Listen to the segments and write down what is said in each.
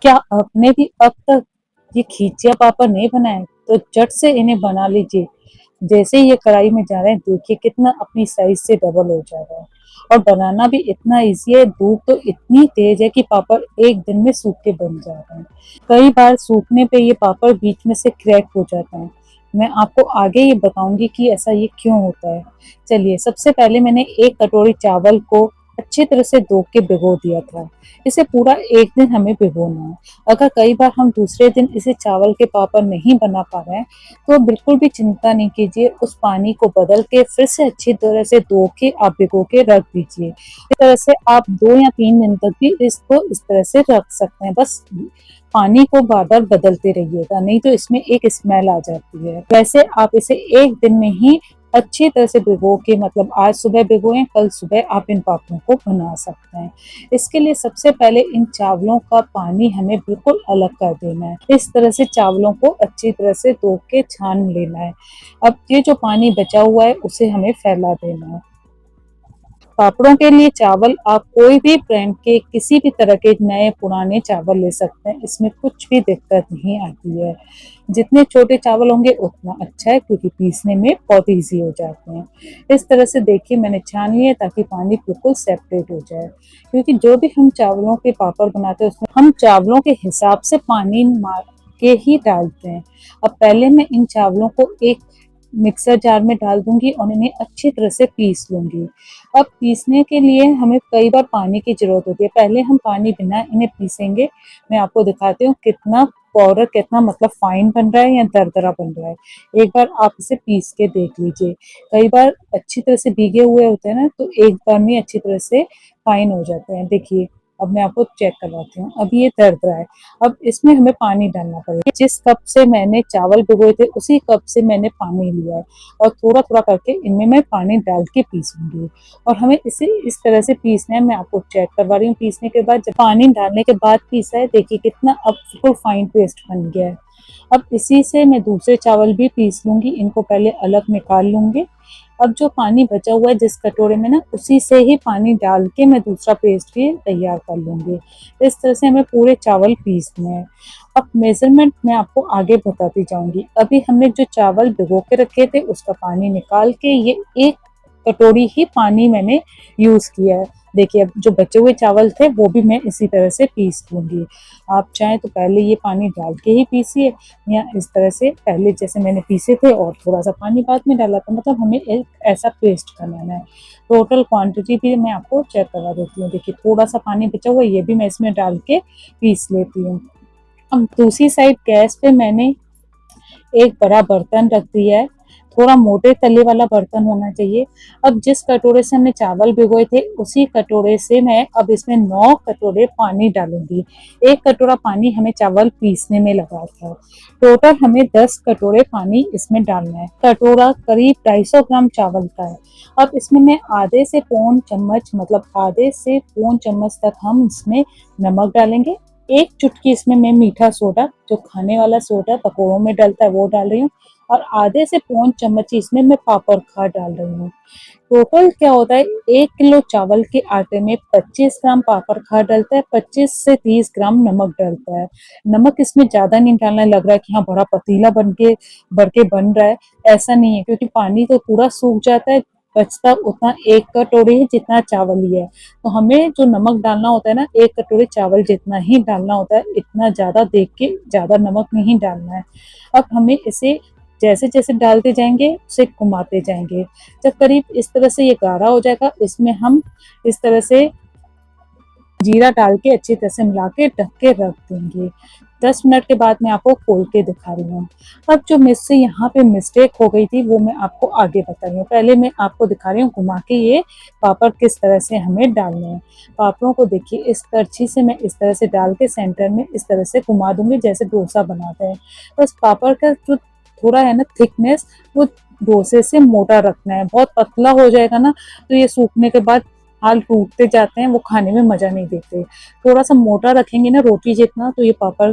क्या आपने भी अब तक ये खींचिया पापड़ नहीं बनाए तो झट से इन्हें बना लीजिए। जैसे ही ये कढ़ाई में जा रहे हैं देखिए कितना अपनी साइज से डबल हो जा रहा है। और बनाना भी इतना इजी है। धूप तो इतनी तेज है कि पापड़ एक दिन में सूख के बन जा रहे हैं। कई बार सूखने पे ये पापड़ बीच में से क्रैक हो जाता है। मैं आपको आगे ये बताऊंगी कि ऐसा ये क्यों होता है। चलिए, सबसे पहले मैंने एक कटोरी चावल को अच्छी तरह से धो के भिगो दिया था। इसे पूरा एक दिन हमें भिगोना है। अगर कई बार हम दूसरे दिन इसे चावल के पापड़ नहीं बना पा रहे हैं तो बिल्कुल भी चिंता नहीं कीजिए। उस पानी को बदल के फिर से अच्छी तरह से धो के आप भिगो के रख दीजिए। इस तरह से आप 2 या 3 दिन तक भी इसको इस तरह से रख सकते हैं। बस पानी को बार बार बदलते रहिएगा, नहीं तो इसमें एक स्मेल आ जाती है। वैसे आप इसे एक दिन में ही अच्छी तरह से भिगो के, मतलब आज सुबह भिगोएं, कल सुबह आप इन पापड़ों को बना सकते हैं। इसके लिए सबसे पहले इन चावलों का पानी हमें बिल्कुल अलग कर देना है। इस तरह से चावलों को अच्छी तरह से धो के छान लेना है। अब ये जो पानी बचा हुआ है उसे हमें फैला देना है। पापड़ों के लिए चावल आप कोई भी ब्रांड के, किसी भी तरह के नए पुराने चावल ले सकते हैं। इसमें कुछ भी दिक्कत नहीं आती है। जितने छोटे चावल होंगे उतना अच्छा है, क्योंकि पीसने में बहुत ईजी हो जाते हैं। इस तरह से देखिए मैंने छान लिया ताकि पानी बिल्कुल सेपरेट हो जाए। क्योंकि जो भी हम चावलों के पापड़ बनाते हैं उसमें हम चावलों के हिसाब से पानी मार के ही डालते हैं। अब पहले मैं इन चावलों को एक मिक्सर जार में डाल दूंगी और इन्हें अच्छी तरह से पीस लूंगी। अब पीसने के लिए हमें कई बार पानी की जरूरत होती है। पहले हम पानी बिना इन्हें पीसेंगे। मैं आपको दिखाती हूँ कितना पाउडर, कितना मतलब फाइन बन रहा है या दरदरा बन रहा है। एक बार आप इसे पीस के देख लीजिए। कई बार अच्छी तरह से भीगे हुए होते हैं ना, तो एक बार में अच्छी तरह से फाइन हो जाते हैं। देखिए, अब मैं आपको चेक करवाती हूँ। अब ये दरदरा है। अब इसमें हमें पानी डालना पड़ेगा। जिस कप से मैंने चावल भिगोए थे उसी कप से मैंने पानी लिया है, और थोड़ा थोड़ा करके इनमें मैं पानी डाल के पीसूंगी। और हमें इसे इस तरह से पीसना है। मैं आपको चेक करवा रही हूँ। पीसने के बाद, जब पानी डालने के बाद पीसा है, देखिए कितना अब बिल्कुल फाइन पेस्ट बन गया है। अब इसी से मैं दूसरे चावल भी पीस लूंगी। इनको पहले अलग निकाल लूंगी। अब जो पानी बचा हुआ है जिस कटोरे में ना, उसी से ही पानी डाल के मैं दूसरा पेस्ट भी तैयार कर लूंगी। इस तरह से हमें पूरे चावल पीसने हैं। अब मेजरमेंट मैं आपको आगे बताती जाऊंगी। अभी हमने जो चावल भिगो के रखे थे उसका पानी निकाल के ये एक कटोरी ही पानी मैंने यूज किया है। देखिए, अब जो बचे हुए चावल थे वो भी मैं इसी तरह से पीस लूंगी। आप चाहें तो पहले ये पानी डाल के ही पीसिए, या इस तरह से पहले जैसे मैंने पीसे थे और थोड़ा सा पानी बाद में डाला था। मतलब हमें एक ऐसा पेस्ट बनाना है। टोटल क्वांटिटी भी मैं आपको चेक करवा देती हूँ। देखिए, थोड़ा सा पानी बचा हुआ, ये भी मैं इसमें डाल के पीस लेती हूँ। अब दूसरी साइड गैस पे मैंने एक बड़ा बर्तन रख दिया है। थोड़ा मोटे तले वाला बर्तन होना चाहिए। अब जिस कटोरे से हमने चावल भिगोए थे उसी कटोरे से मैं अब इसमें 9 कटोरे पानी डालूंगी। एक कटोरा पानी हमें चावल पीसने में लगा था। टोटल हमें 10 कटोरे पानी इसमें डालना है। कटोरा करीब 250 ग्राम चावल का है। अब इसमें मैं आधे से पौन चम्मच, मतलब आधे से पौन चम्मच तक हम इसमें नमक डालेंगे। एक चुटकी इसमें मैं मीठा सोडा, जो खाने वाला सोडा पकौड़ों में डलता है, वो डाल रही हूँ। और आधे से पौन चम्मच इसमें मैं पापड़ खार डाल रही हूँ। टोटल क्या होता है, 1 किलो चावल के आटे में 25 ग्राम पापड़ खार डलता है, 25 से 30 ग्राम नमक डलता है। नमक इसमें ज्यादा नहीं डालना है। लग रहा है कि हाँ बड़ा पतीला बन के भर के बन रहा है, ऐसा नहीं है, क्योंकि पानी तो पूरा सूख जाता है। बचता उतना एक कटोरे ही जितना चावल ही है। तो हमें जो नमक डालना होता है ना, एक कटोरे चावल जितना ही डालना होता है। इतना ज्यादा देख के ज्यादा नमक नहीं डालना है। अब हमें इसे जैसे जैसे डालते जाएंगे उसे घुमाते जाएंगे। जब करीब इस तरह से ये गाढ़ा हो जाएगा, इसमें हम इस तरह से जीरा डाल के अच्छी तरह से मिला के ढक के रख देंगे। 10 मिनट के बाद मैं आपको खोल के दिखा रही हूँ। अब जो मुझसे यहाँ पे मिस्टेक हो गई थी वो मैं आपको आगे बता रही हूँ। पहले मैं आपको दिखा रही हूँ घुमा के ये पापड़ किस तरह से हमें डालने हैं। पापड़ों को देखिए, इस करछी से मैं इस तरह से डाल के सेंटर में इस तरह से घुमा दूंगी जैसे डोसा बनाते हैं। बस पापड़ का जो थोड़ा है ना थिकनेस, वो डोसे से मोटा रखना है। बहुत पतला हो जाएगा ना तो ये सूखने के बाद हाल टूटते जाते हैं, वो खाने में मजा नहीं देते। थोड़ा सा मोटा रखेंगे ना, रोटी जितना, तो ये पापड़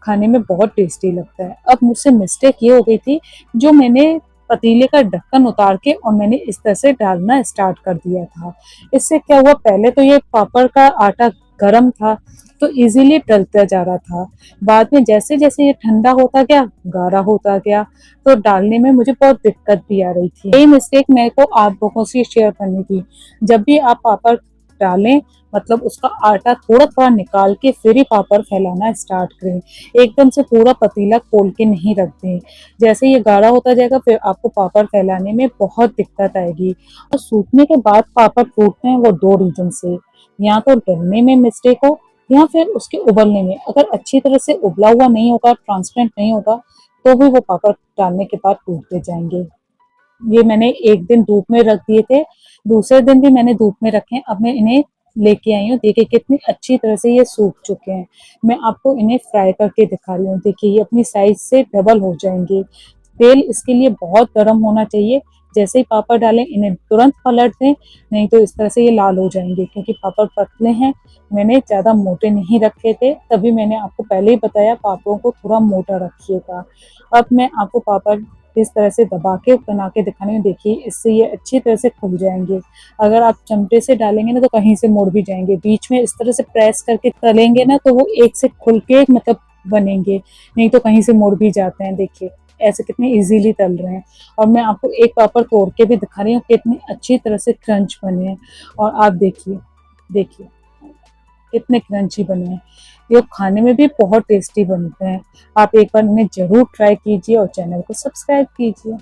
खाने में बहुत टेस्टी लगता है। अब मुझसे मिस्टेक ये हो गई थी, जो मैंने पतीले का ढक्कन उतार के और मैंने इस तरह से डालना स्टार्ट कर दिया था। इससे क्या हुआ, पहले तो ये पापड़ का आटा गर्म था तो इजीली टलता जा रहा था। बाद में जैसे जैसे ये ठंडा होता गया, गाढ़ा होता गया, तो डालने में मुझे बहुत दिक्कत भी आ रही थी। ये मिस्टेक मेरे को आप लोगों से शेयर करनी थी। जब भी आप पापड़ डालें, मतलब उसका आटा थोड़ा थोड़ा निकाल के फिर ही पापड़ फैलाना स्टार्ट करें। एकदम से पूरा पतीला खोल के नहीं रख दें। जैसे ये गाढ़ा होता जाएगा फिर आपको पापड़ फैलाने में बहुत दिक्कत आएगी। और सूखने के बाद पापड़ टूटते हैं वो दो रीजन से, या तो डलने में मिस्टेक हो या फिर उसके उबलने में। अगर अच्छी तरह से उबला हुआ नहीं होगा, ट्रांसपेरेंट नहीं होगा, तो भी वो पापड़ डालने के बाद टूटते जाएंगे। ये मैंने एक दिन धूप में रख दिए थे, दूसरे दिन भी मैंने धूप में रखे। अब मैं इन्हें लेके आई हूँ, देखिए कितनी अच्छी तरह से ये सूख चुके हैं। मैं आपको इन्हें फ्राई करके दिखा रही हूँ, देखिए ये अपनी साइज से डबल हो जाएंगे। तेल इसके लिए बहुत गर्म होना चाहिए। जैसे ही पापड़ डालें इन्हें तुरंत पलट दें, नहीं तो इस तरह से ये लाल हो जाएंगे। क्योंकि पापड़ पतले हैं, मैंने ज़्यादा मोटे नहीं रखे थे, तभी मैंने आपको पहले ही बताया पापड़ों को थोड़ा मोटा रखिएगा। अब मैं आपको पापड़ इस तरह से दबा के बना के दिखाने में, देखिए इससे ये अच्छी तरह से खुल जाएंगे। अगर आप चमटे से डालेंगे ना तो कहीं से मुड़ भी जाएंगे। बीच में इस तरह से प्रेस करके तलेंगे ना तो वो एक से खुल के मतलब बनेंगे, नहीं तो कहीं से मुड़ भी जाते हैं। देखिए ऐसे कितने इजीली तल रहे हैं। और मैं आपको एक पापड़ तोड़ के भी दिखा रही हूँ कितनी अच्छी तरह से क्रंच बने हैं। और आप देखिए, देखिए कितने क्रंची बने हैं। ये खाने में भी बहुत टेस्टी बनते हैं। आप एक बार इन्हें जरूर ट्राई कीजिए और चैनल को सब्सक्राइब कीजिए।